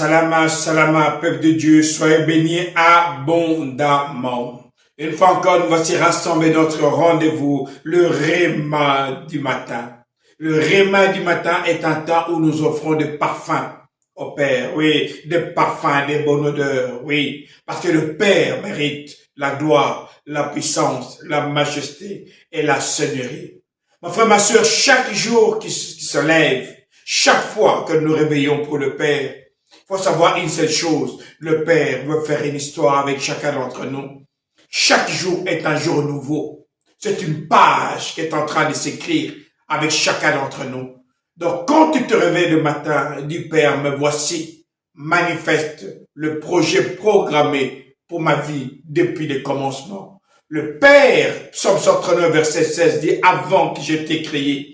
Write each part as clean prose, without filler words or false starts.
Salama, salama, peuple de Dieu, soyez bénis abondamment. Une fois encore, nous voici rassemblés notre rendez-vous, le Réma du matin. Le Réma du matin est un temps où nous offrons des parfums au Père, oui, des parfums, des bonnes odeurs, oui, parce que le Père mérite la gloire, la puissance, la majesté et la seigneurie. Mon frère, ma soeur, chaque jour qui se lève, chaque fois que nous nous réveillons pour le Père, il faut savoir une seule chose, le Père veut faire une histoire avec chacun d'entre nous. Chaque jour est un jour nouveau. C'est une page qui est en train de s'écrire avec chacun d'entre nous. Donc, quand tu te réveilles le matin, dis Père, me voici, manifeste le projet programmé pour ma vie depuis le commencement. Le Père, Psaume 139, verset 16, dit, avant que je t'ai créé,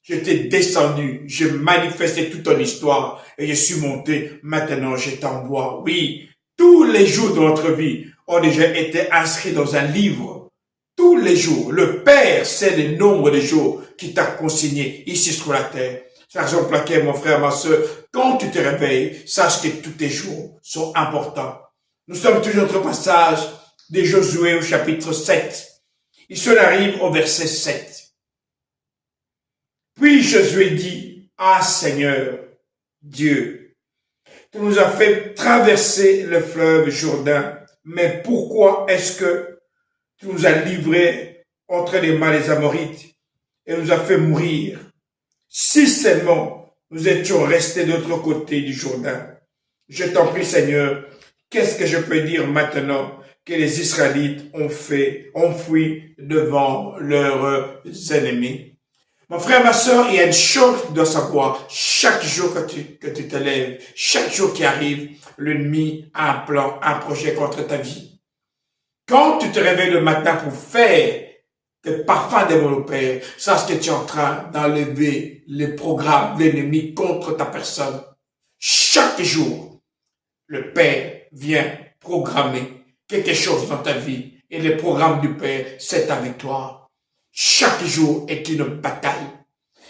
je t'ai descendu, je manifestais toute ton histoire et je suis monté, maintenant je t'envoie. Oui, tous les jours de notre vie ont déjà été inscrits dans un livre. Tous les jours, le Père sait le nombre de jours qui t'a consigné ici sur la terre. C'est la raison pour laquelle, mon frère, ma soeur, quand tu te réveilles, sache que tous tes jours sont importants. Nous sommes toujours dans notre passage de Josué au chapitre 7. Ici, on arrive au verset 7. Puis Josué dit, ah Seigneur, Dieu, tu nous as fait traverser le fleuve Jourdain, mais pourquoi est-ce que tu nous as livrés entre les mains des Amorites et nous as fait mourir? Si seulement nous étions restés de l'autre côté du Jourdain. Je t'en prie, Seigneur, qu'est-ce que je peux dire maintenant que les Israélites ont fui devant leurs ennemis? Mon frère, ma soeur, il y a une chose que tu dois savoir. Chaque jour que tu te lèves, chaque jour qui arrive, l'ennemi a un plan, un projet contre ta vie. Quand tu te réveilles le matin pour faire tes parfums devant le Père, sache que tu es en train d'enlever les programmes de l'ennemi contre ta personne. Chaque jour, le Père vient programmer quelque chose dans ta vie et le programme du Père, c'est avec toi. Chaque jour est une bataille.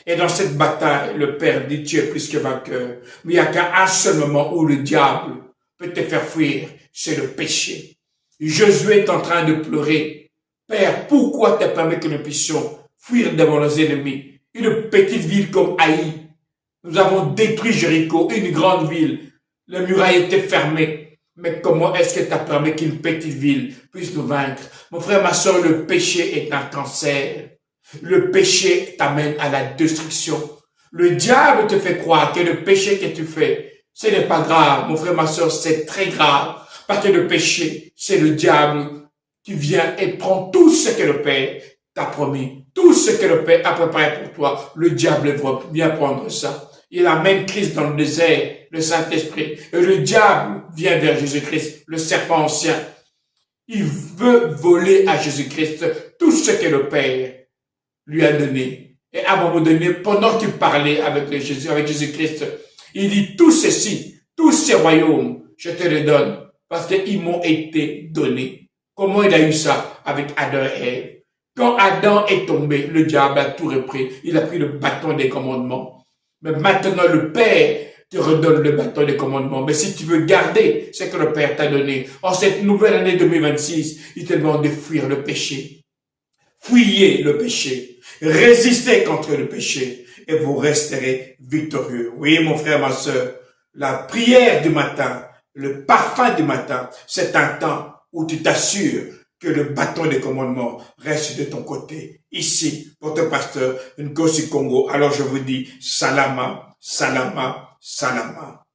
Et dans cette bataille, le Père dit, tu es plus que vainqueur. Mais il n'y a qu'un seul moment où le diable peut te faire fuir, c'est le péché. Josué est en train de pleurer. Père, pourquoi t'as permis que nous puissions fuir devant nos ennemis? Une petite ville comme Haï. Nous avons détruit Jéricho, une grande ville. Les murailles étaient fermées. Mais comment est-ce que tu as permis qu'une petite ville puisse nous vaincre? Mon frère, ma soeur, le péché est un cancer. Le péché t'amène à la destruction. Le diable te fait croire que le péché que tu fais, ce n'est pas grave. Mon frère, ma soeur, c'est très grave. Parce que le péché, c'est le diable qui vient et prend tout ce que le Père t'a promis. Tout ce que le Père a préparé pour toi, le diable vient prendre ça. Il amène Christ dans le désert, le Saint-Esprit. Et le diable vient vers Jésus-Christ, le serpent ancien. Il veut voler à Jésus-Christ tout ce que le Père lui a donné. Et à un moment donné, pendant qu'il parlait avec Jésus-Christ, il dit, tout ceci, tous ces royaumes, je te les donne, parce qu'ils m'ont été donnés. Comment il a eu ça? Avec Adam et Ève. Quand Adam est tombé, le diable a tout repris. Il a pris le bâton des commandements. Mais maintenant, le Père te redonne le bâton des commandements. Mais si tu veux garder ce que le Père t'a donné, en cette nouvelle année 2026, il te demande de fuir le péché. Fuyez le péché. Résistez contre le péché et vous resterez victorieux. Oui, mon frère, ma soeur, la prière du matin, le parfum du matin, c'est un temps où tu t'assures que le bâton des commandements reste de ton côté. Ici, votre pasteur, Nkosi Congo. Alors je vous dis, salama, salama, salama.